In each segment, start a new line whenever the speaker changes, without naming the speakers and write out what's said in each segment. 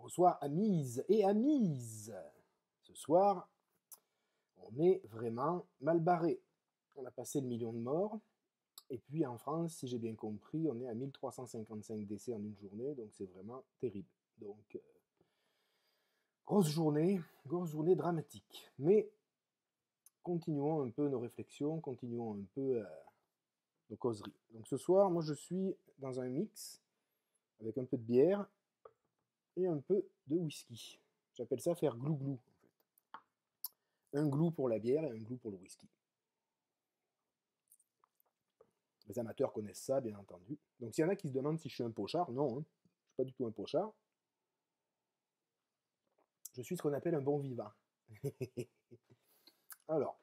Bonsoir amis et amises. Ce soir, on est vraiment mal barré. On a passé le million de morts. Et puis en France, si j'ai bien compris, on est à 1355 décès en une journée. Donc c'est vraiment terrible. Donc grosse journée dramatique. Mais continuons un peu nos réflexions, continuons un peu nos causeries. Donc ce soir, moi je suis dans un mix avec un peu de bière et un peu de whisky. J'appelle ça faire glou-glou. Un glou pour la bière et un glou pour le whisky. Les amateurs connaissent ça, bien entendu. Donc s'il y en a qui se demandent si je suis un pochard, non, hein, je ne suis pas du tout un pochard. Je suis ce qu'on appelle un bon vivant. Alors,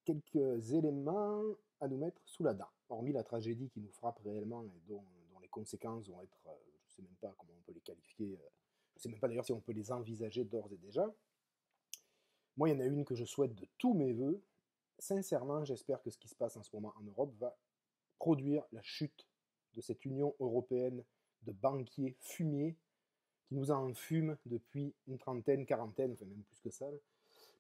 quelques éléments à nous mettre sous la dent. Hormis la tragédie qui nous frappe réellement et dont les conséquences vont être, je ne sais même pas comment on peut les qualifier, je ne sais même pas d'ailleurs si on peut les envisager d'ores et déjà. Moi, il y en a une que je souhaite de tous mes voeux. Sincèrement, j'espère que ce qui se passe en ce moment en Europe va produire la chute de cette Union européenne de banquiers fumiers qui nous enfument depuis une trentaine, quarantaine, enfin même plus que ça,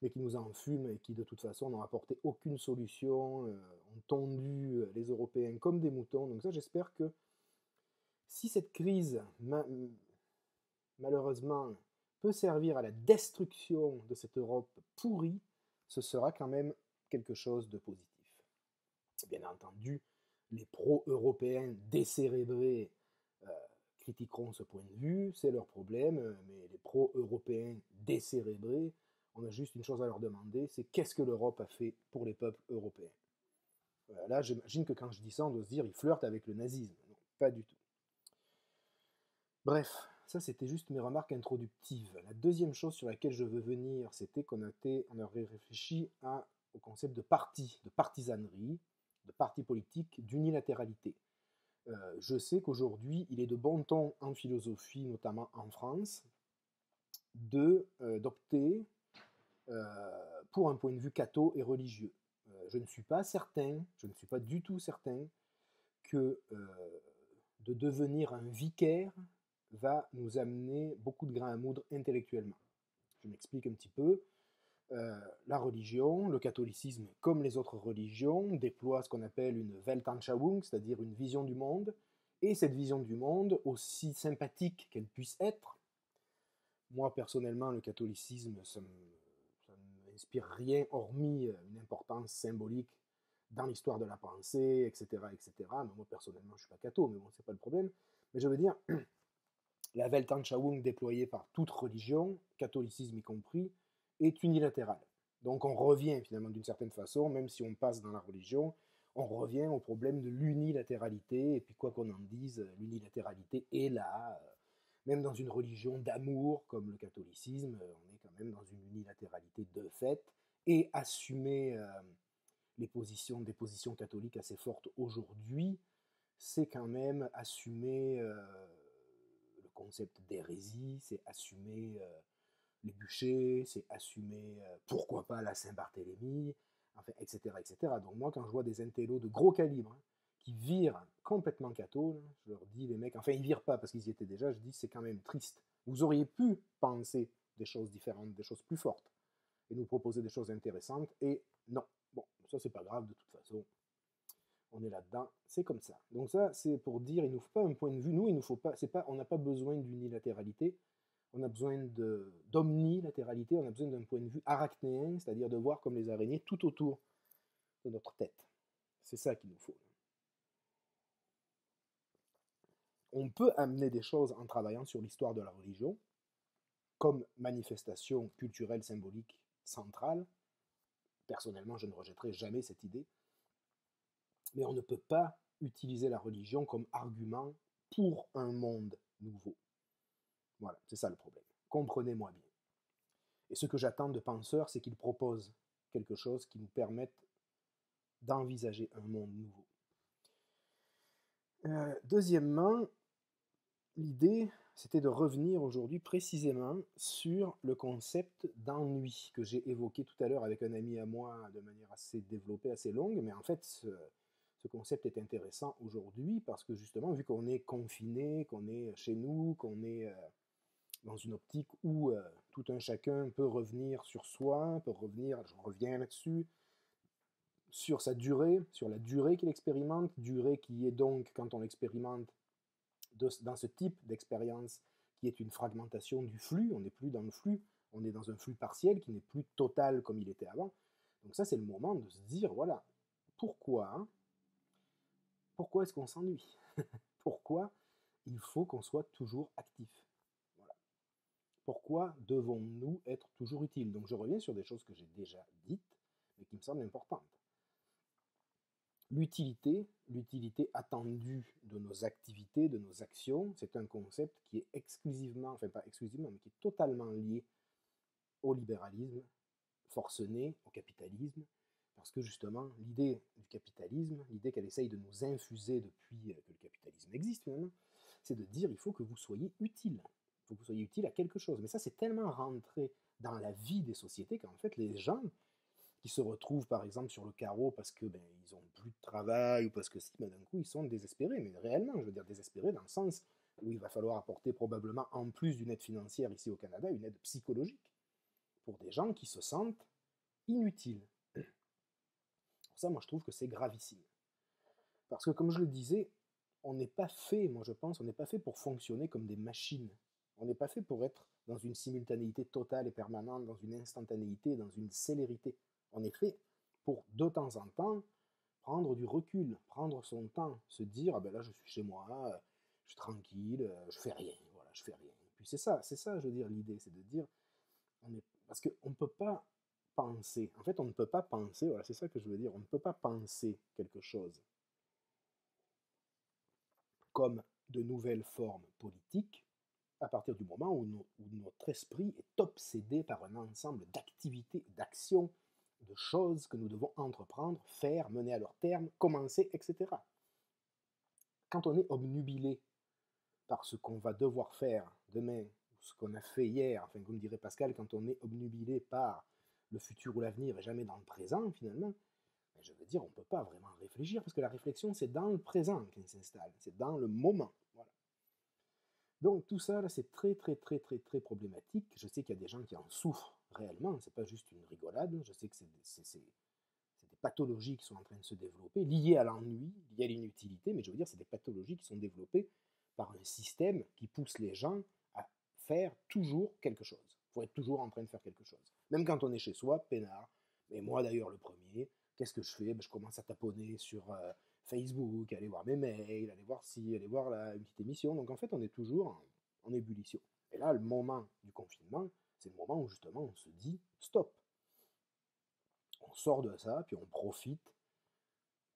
mais qui nous enfument et qui de toute façon n'ont apporté aucune solution, ont tondu les Européens comme des moutons. Donc ça, j'espère que si cette crise, malheureusement, peut servir à la destruction de cette Europe pourrie, ce sera quand même quelque chose de positif. Bien entendu, les pro-européens décérébrés critiqueront ce point de vue, c'est leur problème, mais les pro-européens décérébrés, on a juste une chose à leur demander, c'est qu'est-ce que l'Europe a fait pour les peuples européens. Là, j'imagine que quand je dis ça, on doit se dire, ils flirtent avec le nazisme. Non, pas du tout. Bref, ça c'était juste mes remarques introductives. La deuxième chose sur laquelle je veux venir, c'était qu'on aurait réfléchi au concept de parti, de partisanerie, de parti politique, d'unilatéralité. Je sais qu'aujourd'hui, il est de bon ton en philosophie, notamment en France, d'opter pour un point de vue catho et religieux. Je ne suis pas certain, je ne suis pas du tout certain que de devenir un vicaire va nous amener beaucoup de grains à moudre intellectuellement. Je m'explique un petit peu. La religion, le catholicisme, comme les autres religions, déploie ce qu'on appelle une Weltanschauung, c'est-à-dire une vision du monde. Et cette vision du monde, aussi sympathique qu'elle puisse être, moi personnellement, le catholicisme, ça ne m'inspire rien hormis une importance symbolique dans l'histoire de la pensée, etc., etc. Mais moi personnellement, je ne suis pas catho, mais bon, c'est pas le problème. Mais je veux dire, la Weltanschauung déployée par toute religion, catholicisme y compris, est unilatérale. Donc on revient finalement d'une certaine façon, même si on passe dans la religion, on revient au problème de l'unilatéralité, et puis quoi qu'on en dise, l'unilatéralité est là. Même dans une religion d'amour comme le catholicisme, on est quand même dans une unilatéralité de fait, et assumer des positions catholiques assez fortes aujourd'hui, c'est quand même assumer le concept d'hérésie, c'est assumer les bûchers, c'est assumer pourquoi pas la Saint-Barthélemy, enfin, etc., etc. Donc moi, quand je vois des intellos de gros calibre qui virent complètement catho, je leur dis, les mecs, enfin ils virent pas parce qu'ils y étaient déjà, je dis c'est quand même triste. Vous auriez pu penser des choses différentes, des choses plus fortes, et nous proposer des choses intéressantes, et non. Bon, ça c'est pas grave de toute façon. On est là-dedans, c'est comme ça. Donc ça, c'est pour dire, il ne nous faut pas un point de vue, nous, il nous faut pas, on n'a pas besoin d'unilatéralité, on a besoin d'omnilatéralité, on a besoin d'un point de vue arachnéen, c'est-à-dire de voir comme les araignées tout autour de notre tête. C'est ça qu'il nous faut. On peut amener des choses en travaillant sur l'histoire de la religion, comme manifestation culturelle, symbolique, centrale. Personnellement, je ne rejetterai jamais cette idée. Mais on ne peut pas utiliser la religion comme argument pour un monde nouveau. Voilà, c'est ça le problème. Comprenez-moi bien. Et ce que j'attends de penseurs, c'est qu'ils proposent quelque chose qui nous permette d'envisager un monde nouveau. Deuxièmement, l'idée, c'était de revenir aujourd'hui précisément sur le concept d'ennui que j'ai évoqué tout à l'heure avec un ami à moi de manière assez développée, assez longue, mais en fait, ce concept est intéressant aujourd'hui parce que justement, vu qu'on est confiné, qu'on est chez nous, qu'on est dans une optique où tout un chacun peut revenir sur soi, peut revenir, je reviens là-dessus, sur sa durée, sur la durée qu'il expérimente, durée qui est donc, quand on l'expérimente, dans ce type d'expérience, qui est une fragmentation du flux, on n'est plus dans le flux, on est dans un flux partiel qui n'est plus total comme il était avant. Donc ça, c'est le moment de se dire, voilà, pourquoi est-ce qu'on s'ennuie? Pourquoi il faut qu'on soit toujours actif? Voilà. Pourquoi devons-nous être toujours utiles? Donc je reviens sur des choses que j'ai déjà dites, mais qui me semblent importantes. L'utilité attendue de nos activités, de nos actions, c'est un concept qui est exclusivement, enfin pas exclusivement, mais qui est totalement lié au libéralisme forcené, au capitalisme, parce que justement, l'idée du capitalisme, l'idée qu'elle essaye de nous infuser depuis que le capitalisme existe finalement, c'est de dire il faut que vous soyez utile. Il faut que vous soyez utile à quelque chose. Mais ça, c'est tellement rentré dans la vie des sociétés qu'en fait, les gens qui se retrouvent par exemple sur le carreau parce que ils ont plus de travail ou parce que si, d'un coup ils sont désespérés, mais réellement, je veux dire désespérés dans le sens où il va falloir apporter probablement en plus d'une aide financière ici au Canada, une aide psychologique pour des gens qui se sentent inutiles. Pour ça, moi je trouve que c'est gravissime. Parce que comme je le disais, on n'est pas fait, moi je pense, on n'est pas fait pour fonctionner comme des machines. On n'est pas fait pour être dans une simultanéité totale et permanente, dans une instantanéité, dans une célérité. On est fait pour, de temps en temps, prendre du recul, prendre son temps, se dire, ah ben là je suis chez moi, je suis tranquille, je fais rien, voilà, je fais rien. Et puis c'est ça, je veux dire, l'idée, c'est de dire, parce qu'on ne peut pas penser, en fait on ne peut pas penser, voilà, c'est ça que je veux dire, on ne peut pas penser quelque chose comme de nouvelles formes politiques à partir du moment où notre esprit est obsédé par un ensemble d'activités, d'actions, de choses que nous devons entreprendre, faire, mener à leur terme, commencer, etc. Quand on est obnubilé par ce qu'on va devoir faire demain, ou ce qu'on a fait hier, enfin comme dirait Pascal, quand on est obnubilé par le futur ou l'avenir et jamais dans le présent finalement, je veux dire, on ne peut pas vraiment réfléchir, parce que la réflexion, c'est dans le présent qu'elle s'installe, c'est dans le moment. Voilà. Donc tout ça, là, c'est très, très, très, très, très problématique. Je sais qu'il y a des gens qui en souffrent réellement, c'est pas juste une rigolade, je sais que c'est des pathologies qui sont en train de se développer, liées à l'ennui, liées à l'inutilité, mais je veux dire, c'est des pathologies qui sont développées par un système qui pousse les gens à faire toujours quelque chose. Il faut être toujours en train de faire quelque chose. Même quand on est chez soi, peinard, mais moi d'ailleurs le premier, qu'est-ce que je fais? Je commence à taponner sur Facebook, aller voir mes mails, aller voir ci, aller voir là, une petite émission. Donc en fait, on est toujours en ébullition. Et là, le moment du confinement, c'est le moment où justement on se dit stop. On sort de ça, puis on profite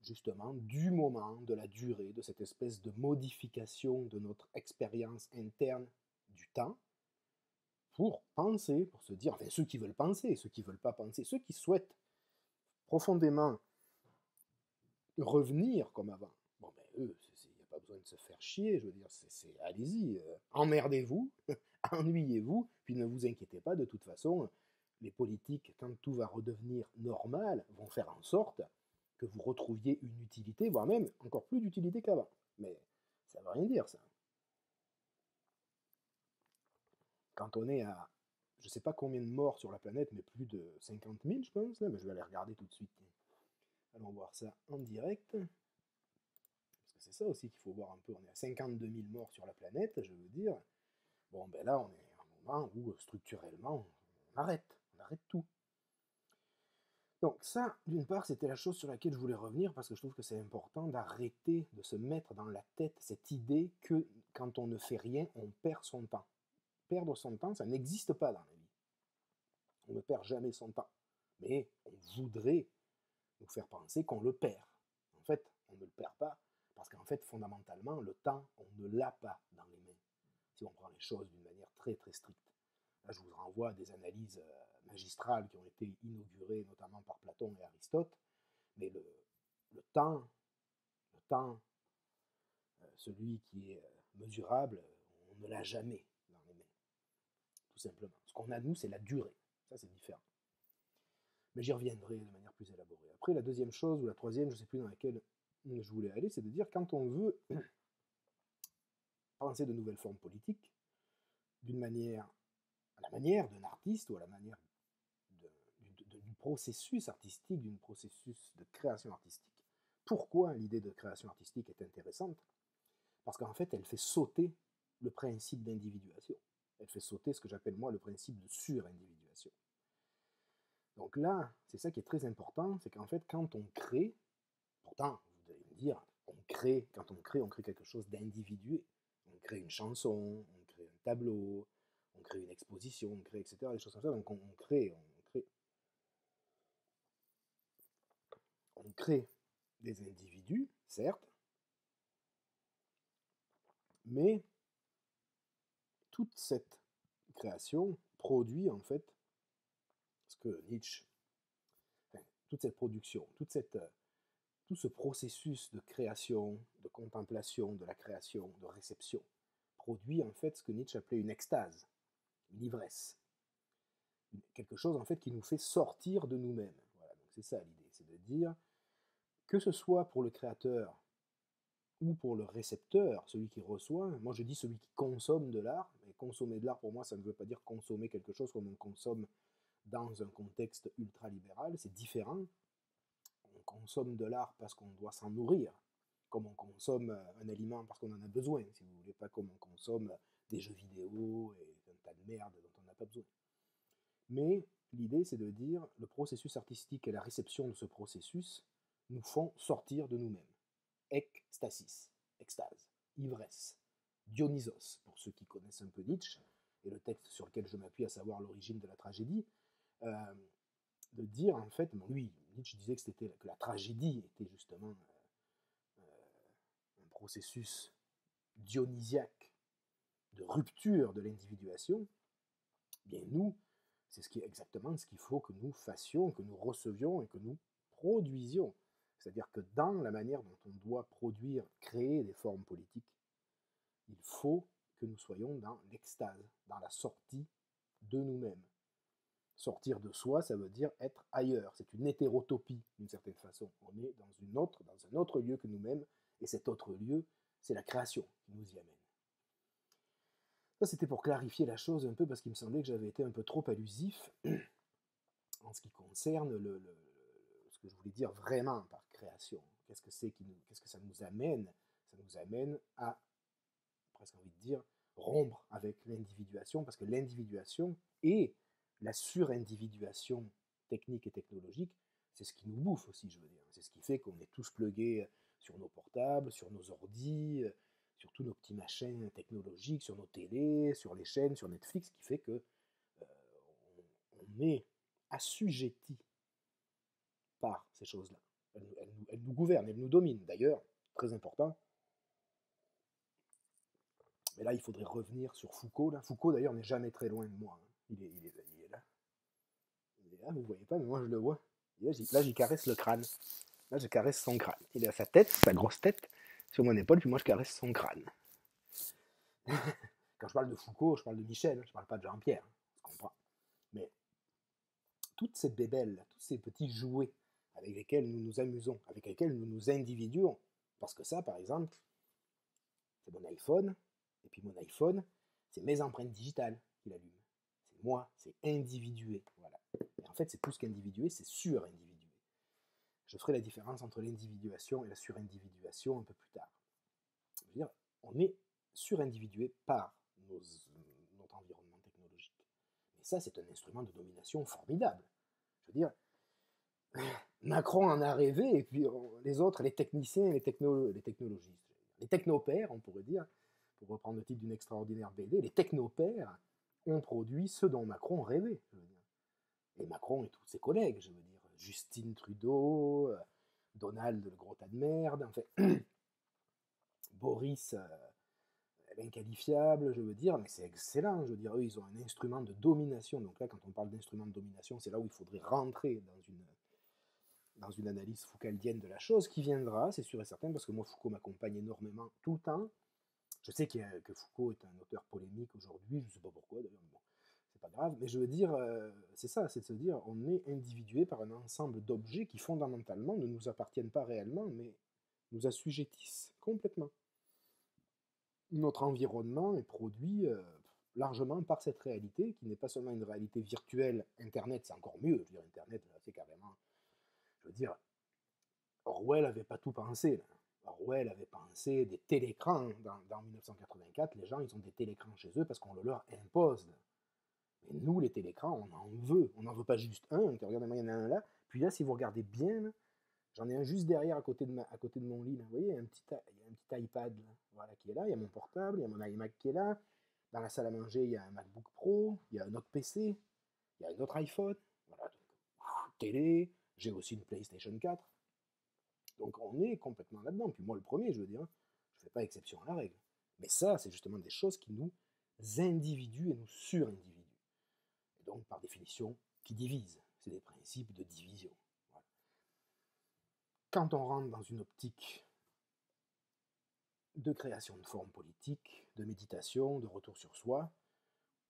justement du moment, de la durée, de cette espèce de modification de notre expérience interne du temps, pour penser, pour se dire, enfin ceux qui veulent penser, ceux qui ne veulent pas penser, ceux qui souhaitent profondément revenir comme avant, bon ben eux, il n'y a pas besoin de se faire chier, je veux dire, allez-y, emmerdez-vous, ennuyez-vous, puis ne vous inquiétez pas, de toute façon, les politiques, quand tout va redevenir normal, vont faire en sorte que vous retrouviez une utilité, voire même encore plus d'utilité qu'avant. Mais ça ne veut rien dire, ça. Quand on est à, je ne sais pas combien de morts sur la planète, mais plus de 50 000, je pense, là, mais je vais aller regarder tout de suite. Allons voir ça en direct. Parce que c'est ça aussi qu'il faut voir un peu. On est à 52 000 morts sur la planète, je veux dire. Bon, ben là, on est à un moment où, structurellement, on arrête tout. Donc ça, d'une part, c'était la chose sur laquelle je voulais revenir, parce que je trouve que c'est important d'arrêter de se mettre dans la tête cette idée que quand on ne fait rien, on perd son temps. Perdre son temps, ça n'existe pas dans la vie. On ne perd jamais son temps. Mais on voudrait nous faire penser qu'on le perd. En fait, on ne le perd pas, parce qu'en fait, fondamentalement, le temps, on ne l'a pas dans les mains, si on prend les choses d'une manière très très stricte. Là, je vous renvoie à des analyses magistrales qui ont été inaugurées notamment par Platon et Aristote, mais le temps, celui qui est mesurable, on ne l'a jamais dans les mains, tout simplement. Ce qu'on a, nous, c'est la durée. Ça, c'est différent. Mais j'y reviendrai de manière plus élaborée. Après, la deuxième chose, ou la troisième, je ne sais plus dans laquelle je voulais aller, c'est de dire quand on veut penser de nouvelles formes politiques, d'une manière, à la manière d'un artiste ou à la manière du processus artistique, d'un processus de création artistique. Pourquoi l'idée de création artistique est intéressante? Parce qu'en fait, elle fait sauter le principe d'individuation. Elle fait sauter ce que j'appelle moi le principe de surindividuation. Donc là, c'est ça qui est très important, c'est qu'en fait, quand on crée, pourtant, vous allez me dire, quand on crée quelque chose d'individué. On crée une chanson, on crée un tableau, on crée une exposition, on crée, etc., des choses comme ça. Donc on crée des individus, certes, mais toute cette création produit en fait ce que Nietzsche, enfin, toute cette production, tout ce processus de création, de contemplation, de la création, de réception, produit en fait ce que Nietzsche appelait une extase, une ivresse. Quelque chose en fait qui nous fait sortir de nous-mêmes. Voilà, donc c'est ça l'idée, c'est de dire que ce soit pour le créateur ou pour le récepteur, celui qui reçoit, moi je dis celui qui consomme de l'art, mais consommer de l'art pour moi ça ne veut pas dire consommer quelque chose comme on consomme dans un contexte ultra-libéral, c'est différent. On consomme de l'art parce qu'on doit s'en nourrir, comme on consomme un aliment parce qu'on en a besoin, si vous voulez, pas comme on consomme des jeux vidéo et un tas de merde dont on n'a pas besoin. Mais l'idée, c'est de dire le processus artistique et la réception de ce processus nous font sortir de nous-mêmes. Ekstasis, extase, ivresse, Dionysos, pour ceux qui connaissent un peu Nietzsche, et le texte sur lequel je m'appuie, à savoir l'origine de la tragédie, de dire en fait, bon, lui, Nietzsche disait que la tragédie était justement un processus dionysiaque de rupture de l'individuation. Bien nous, c'est exactement ce qu'il faut que nous fassions, que nous recevions et que nous produisions. C'est-à-dire que dans la manière dont on doit produire, créer des formes politiques, il faut que nous soyons dans l'extase, dans la sortie de nous-mêmes. Sortir de soi, ça veut dire être ailleurs. C'est une hétérotopie, d'une certaine façon. On est dans un autre lieu que nous-mêmes, et cet autre lieu, c'est la création qui nous y amène. Ça, c'était pour clarifier la chose un peu, parce qu'il me semblait que j'avais été un peu trop allusif en ce qui concerne ce que je voulais dire vraiment par création. Qu'est-ce que ça nous amène? Ça nous amène à, presque envie de dire, rompre avec l'individuation, parce que l'individuation et la surindividuation technique et technologique, c'est ce qui nous bouffe aussi, je veux dire. C'est ce qui fait qu'on est tous plugués sur nos portables, sur nos ordis, sur tous nos petits machins technologiques, sur nos télés, sur les chaînes, sur Netflix, qui fait que on est assujetti par ces choses-là. Elles nous gouvernent, elles nous dominent. D'ailleurs, très important, mais là il faudrait revenir sur Foucault. Là. Foucault d'ailleurs n'est jamais très loin de moi. Hein. Il est là. Il est là, vous ne voyez pas, mais moi je le vois. Là j'y caresse le crâne. Là je caresse son crâne. Il a sa tête, sa grosse tête, sur mon épaule, puis moi je caresse son crâne. Quand je parle de Foucault, je parle de Michel, je ne parle pas de Jean-Pierre, on se comprend. Mais toutes ces bébelles, tous ces petits jouets avec lesquels nous nous amusons, avec lesquels nous nous individuons, parce que ça, par exemple, c'est mon iPhone, et puis mon iPhone, c'est mes empreintes digitales qu'il allume. C'est moi, c'est individué. Voilà. Et en fait, c'est plus qu'individué, c'est surindividué. Je ferai la différence entre l'individuation et la surindividuation un peu plus tard. Je veux dire, on est surindividué par notre environnement technologique. Mais ça, c'est un instrument de domination formidable. Je veux dire, Macron en a rêvé, et puis les autres, les techniciens, les technologistes, les technopères, on pourrait dire, pour reprendre le titre d'une extraordinaire BD, les technopères ont produit ce dont Macron rêvait, je veux dire. Et Macron et tous ses collègues, je veux dire, Justine Trudeau, Donald le gros tas de merde, en fait, Boris l'inqualifiable, je veux dire, mais c'est excellent, je veux dire, eux ils ont un instrument de domination, donc là quand on parle d'instrument de domination, c'est là où il faudrait rentrer dans une analyse foucaldienne de la chose, qui viendra, c'est sûr et certain, parce que moi Foucault m'accompagne énormément tout le temps. Je sais que Foucault est un auteur polémique aujourd'hui, je ne sais pas pourquoi d'ailleurs, bon, c'est pas grave, mais je veux dire, c'est ça, c'est de se dire, on est individué par un ensemble d'objets qui fondamentalement ne nous appartiennent pas réellement, mais nous assujettissent complètement. Notre environnement est produit largement par cette réalité, qui n'est pas seulement une réalité virtuelle. Internet, c'est encore mieux. Je veux dire, Internet, c'est carrément... Je veux dire, Orwell n'avait pas tout pensé. Là. Orwell avait pensé des télécrans. Dans 1984, les gens, ils ont des télécrans chez eux parce qu'on le leur impose. Là. Mais nous, les télécrans, on en veut. On n'en veut pas juste un. Regardez-moi, il y en a un là. Puis là, si vous regardez bien, j'en ai un juste derrière à côté de mon lit. Là. Vous voyez, il y a un petit iPad là, voilà, qui est là. Il y a mon portable, il y a mon iMac qui est là. Dans la salle à manger, il y a un MacBook Pro, il y a un autre PC, il y a un autre iPhone. Voilà, donc, télé. J'ai aussi une PlayStation 4. Donc on est complètement là-dedans. Puis moi, le premier, je veux dire, je ne fais pas exception à la règle. Mais ça, c'est justement des choses qui nous individuent et nous surindividuent. Et donc, par définition, qui divisent. C'est des principes de division. Voilà. Quand on rentre dans une optique de création de formes politiques, de méditation, de retour sur soi,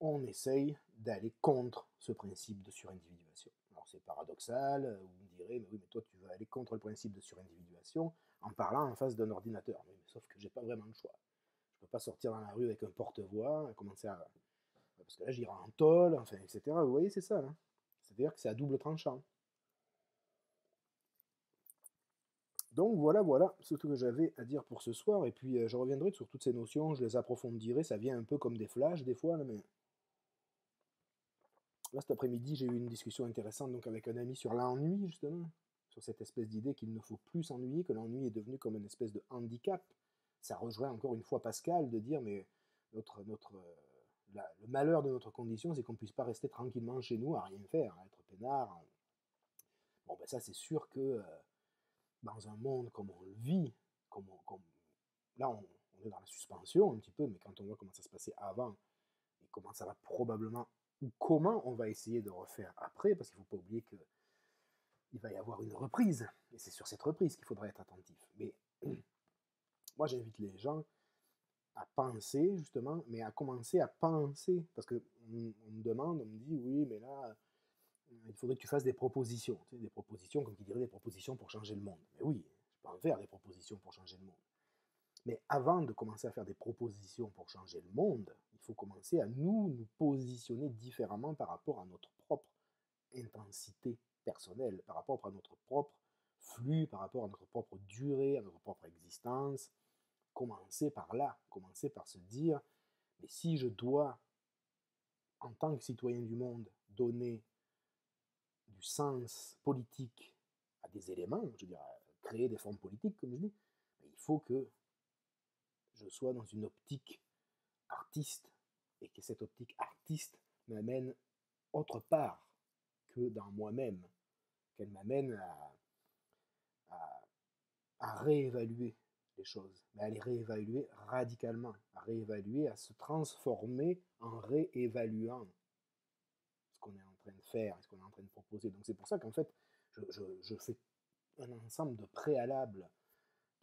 on essaye d'aller contre ce principe de surindividuation. Alors c'est paradoxal, vous me direz, mais oui, mais toi tu vas aller contre le principe de surindividuation en parlant en face d'un ordinateur. Mais sauf que j'ai pas vraiment le choix. Je peux pas sortir dans la rue avec un porte-voix, commencer à... Parce que là j'irai en tôle, enfin, etc. Vous voyez, c'est ça. Hein. C'est-à-dire que c'est à double tranchant. Donc voilà ce que j'avais à dire pour ce soir, et puis je reviendrai sur toutes ces notions, je les approfondirai, ça vient un peu comme des flashs des fois, là, mais là cet après-midi j'ai eu une discussion intéressante donc, avec un ami sur l'ennui justement, sur cette espèce d'idée qu'il ne faut plus s'ennuyer, que l'ennui est devenu comme une espèce de handicap. Ça rejoint encore une fois Pascal de dire mais le malheur de notre condition c'est qu'on ne puisse pas rester tranquillement chez nous à rien faire, à être peinard. Bon ben ça c'est sûr que dans un monde comme on le vit, là on est dans la suspension un petit peu, mais quand on voit comment ça se passait avant et comment ça va probablement, ou comment on va essayer de refaire après, parce qu'il ne faut pas oublier qu'il va y avoir une reprise, et c'est sur cette reprise qu'il faudra être attentif. Mais moi j'invite les gens à penser justement, mais à commencer à penser, parce qu'on me demande, on me dit oui, mais là, il faudrait que tu fasses des propositions, tu sais, des propositions, comme qui dirait des propositions pour changer le monde. Mais oui, je peux en faire des propositions pour changer le monde. Mais avant de commencer à faire des propositions pour changer le monde, il faut commencer à nous positionner différemment par rapport à notre propre intensité personnelle, par rapport à notre propre flux, par rapport à notre propre durée, à notre propre existence. Commencer par là, commencer par se dire, mais si je dois, en tant que citoyen du monde, donner du sens politique à des éléments, je veux dire, créer des formes politiques, comme je dis, il faut que je sois dans une optique artiste et que cette optique artiste m'amène autre part que dans moi-même, qu'elle m'amène à réévaluer les choses, mais à les réévaluer radicalement, à réévaluer, à se transformer en réévaluant ce qu'on est en train de faire, ce qu'on est en train de proposer. Donc c'est pour ça qu'en fait, je fais un ensemble de préalables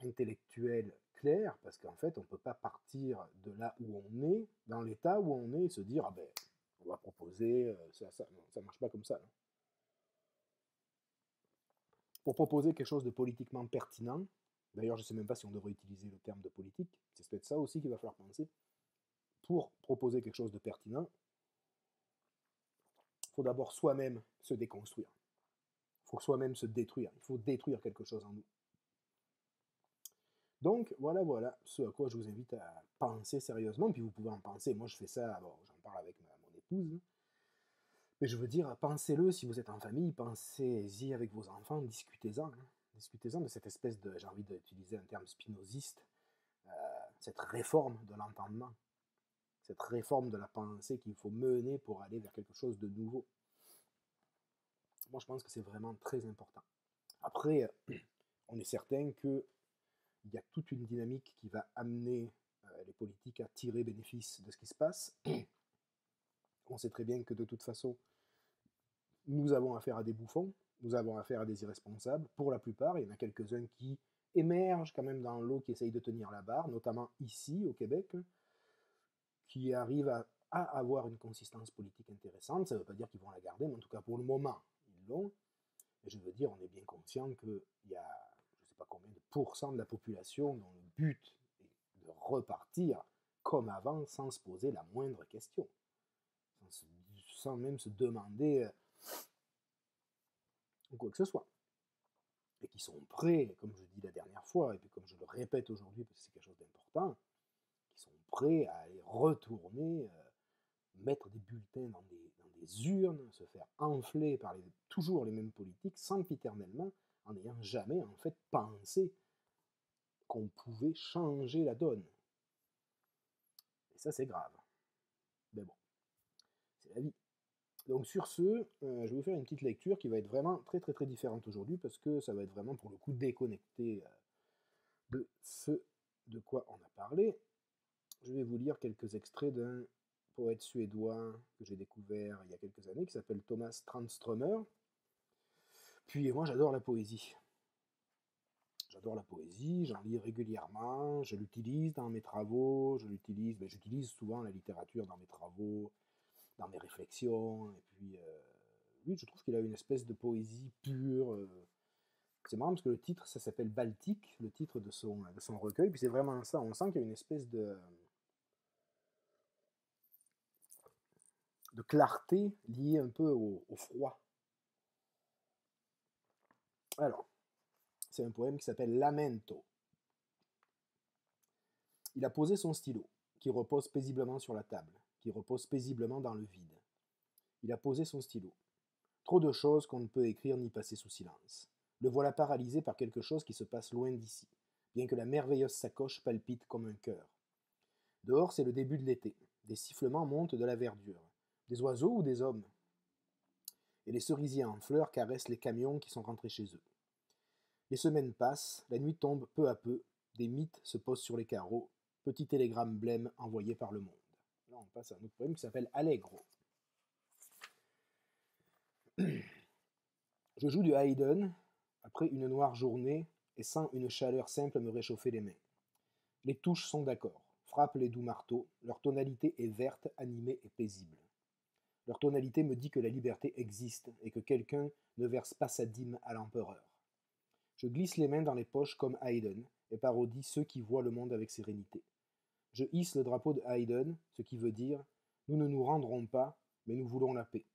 intellectuels clairs, parce qu'en fait, on ne peut pas partir de là où on est, dans l'état où on est, et se dire, ah ben, on va proposer, ça ne marche pas comme ça. Non. Pour proposer quelque chose de politiquement pertinent, d'ailleurs, je ne sais même pas si on devrait utiliser le terme de politique, c'est peut-être ça aussi qu'il va falloir penser. Pour proposer quelque chose de pertinent, il faut d'abord soi-même se déconstruire. Il faut soi-même se détruire. Il faut détruire quelque chose en nous. Donc, voilà ce à quoi je vous invite à penser sérieusement. Puis vous pouvez en penser. Moi, je fais ça, bon, j'en parle avec mon épouse. Mais je veux dire, pensez-le si vous êtes en famille, pensez-y avec vos enfants, discutez-en. Hein. Discutez-en de cette espèce de, j'ai envie d'utiliser un terme spinoziste, cette réforme de l'entendement, cette réforme de la pensée qu'il faut mener pour aller vers quelque chose de nouveau. Moi, je pense que c'est vraiment très important. Après, on est certain qu'il y a toute une dynamique qui va amener les politiques à tirer bénéfice de ce qui se passe. On sait très bien que de toute façon, nous avons affaire à des bouffons, nous avons affaire à des irresponsables. Pour la plupart, il y en a quelques-uns qui émergent quand même dans l'eau, qui essayent de tenir la barre, notamment ici, au Québec, qui arrivent à avoir une consistance politique intéressante. Ça ne veut pas dire qu'ils vont la garder, mais en tout cas pour le moment, ils l'ont. Et je veux dire, on est bien conscient qu'il y a, je ne sais pas combien de pourcents de la population dont le but est de repartir comme avant, sans se poser la moindre question, sans même se demander quoi que ce soit. Et qui sont prêts, comme je dis la dernière fois, et puis comme je le répète aujourd'hui, parce que c'est quelque chose d'important, qui sont prêts à aller retourner, mettre des bulletins dans des urnes, se faire enfler par toujours les mêmes politiques, sempiternellement, en n'ayant jamais en fait pensé qu'on pouvait changer la donne. Et ça, c'est grave. Mais bon, c'est la vie. Donc sur ce, je vais vous faire une petite lecture qui va être vraiment très très très différente aujourd'hui, parce que ça va être vraiment pour le coup déconnecté de ce de quoi on a parlé. Je vais vous lire quelques extraits d'un poète suédois que j'ai découvert il y a quelques années, qui s'appelle Thomas Tranströmer. Puis moi j'adore la poésie. J'adore la poésie, j'en lis régulièrement, je l'utilise dans mes travaux, j'utilise souvent la littérature dans mes travaux, dans mes réflexions, et puis oui, je trouve qu'il a une espèce de poésie pure. C'est marrant parce que le titre, ça s'appelle Baltique, le titre de son recueil, puis c'est vraiment ça, on sent qu'il y a une espèce de clarté liée un peu au froid. Alors, c'est un poème qui s'appelle Lamento. Il a posé son stylo, qui repose paisiblement sur la table, qui repose paisiblement dans le vide. Il a posé son stylo. Trop de choses qu'on ne peut écrire ni passer sous silence. Le voilà paralysé par quelque chose qui se passe loin d'ici, bien que la merveilleuse sacoche palpite comme un cœur. Dehors, c'est le début de l'été. Des sifflements montent de la verdure. Des oiseaux ou des hommes? Et les cerisiers en fleurs caressent les camions qui sont rentrés chez eux. Les semaines passent, la nuit tombe peu à peu, des mythes se posent sur les carreaux, petit télégramme blême envoyé par le monde. Là, on passe à un autre poème qui s'appelle Allegro. Je joue du Haydn, après une noire journée, et sens une chaleur simple me réchauffer les mains. Les touches sont d'accord, frappent les doux marteaux, leur tonalité est verte, animée et paisible. Leur tonalité me dit que la liberté existe et que quelqu'un ne verse pas sa dîme à l'empereur. Je glisse les mains dans les poches comme Haydn et parodie ceux qui voient le monde avec sérénité. Je hisse le drapeau de Haydn, ce qui veut dire « Nous ne nous rendrons pas, mais nous voulons la paix ».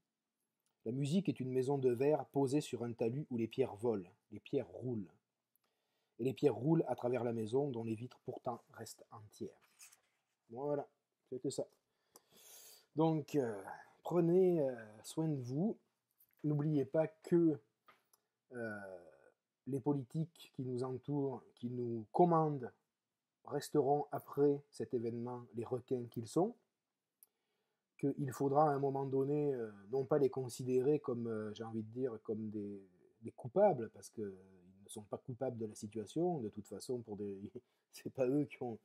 La musique est une maison de verre posée sur un talus où les pierres volent, les pierres roulent. Et les pierres roulent à travers la maison dont les vitres pourtant restent entières. Voilà, c'est que ça. Donc, prenez soin de vous. N'oubliez pas que les politiques qui nous entourent, qui nous commandent, resteront après cet événement les requins qu'ils sont. Qu'il faudra à un moment donné, non pas les considérer comme, j'ai envie de dire, comme des coupables, parce qu'ils ne sont pas coupables de la situation, de toute façon, c'est pas eux qui ont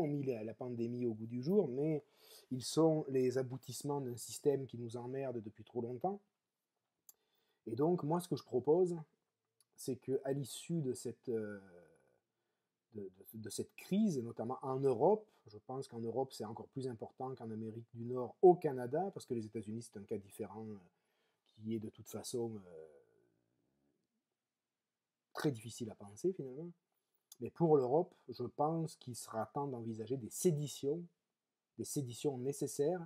mis la pandémie au goût du jour, mais ils sont les aboutissements d'un système qui nous emmerde depuis trop longtemps. Et donc, moi, ce que je propose, c'est qu'à l'issue de cette crise, notamment en Europe. Je pense qu'en Europe, c'est encore plus important qu'en Amérique du Nord, au Canada, parce que les États-Unis, c'est un cas différent qui est de toute façon très difficile à penser finalement. Mais pour l'Europe, je pense qu'il sera temps d'envisager des séditions nécessaires,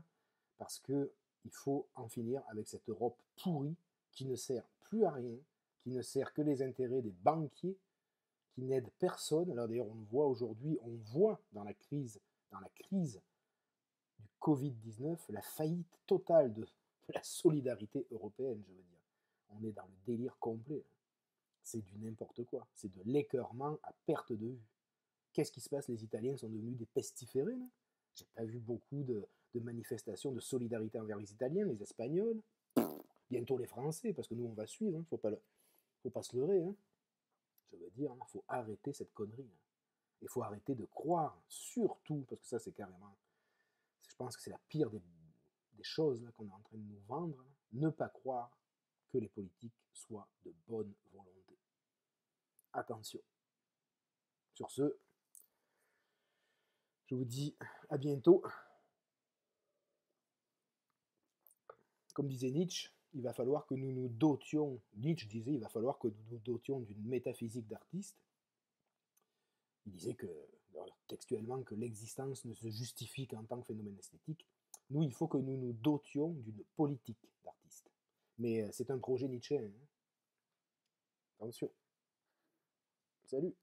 parce qu'il faut en finir avec cette Europe pourrie qui ne sert plus à rien, qui ne sert que les intérêts des banquiers, qui n'aide personne. Alors d'ailleurs, on voit dans la crise du Covid-19, la faillite totale de la solidarité européenne, je veux dire. On est dans le délire complet. C'est du n'importe quoi. C'est de l'écœurement à perte de vue. Qu'est-ce qui se passe? Les Italiens sont devenus des pestiférés. J'ai pas vu beaucoup de manifestations de solidarité envers les Italiens, les Espagnols, bientôt les Français, parce que nous on va suivre, faut pas se leurrer. Je veux dire, il faut arrêter cette connerie. Il faut arrêter de croire, surtout, parce que ça c'est carrément, je pense que c'est la pire des choses là, qu'on est en train de nous vendre, ne pas croire que les politiques soient de bonne volonté. Attention. Sur ce, je vous dis à bientôt. Comme disait Nietzsche, il va falloir que nous nous dotions, Nietzsche disait, il va falloir que nous nous dotions d'une métaphysique d'artiste. Il disait que textuellement que l'existence ne se justifie qu'en tant que phénomène esthétique. Nous, il faut que nous nous dotions d'une politique d'artistes. Mais c'est un projet nietzschéen. Hein. Attention. Salut.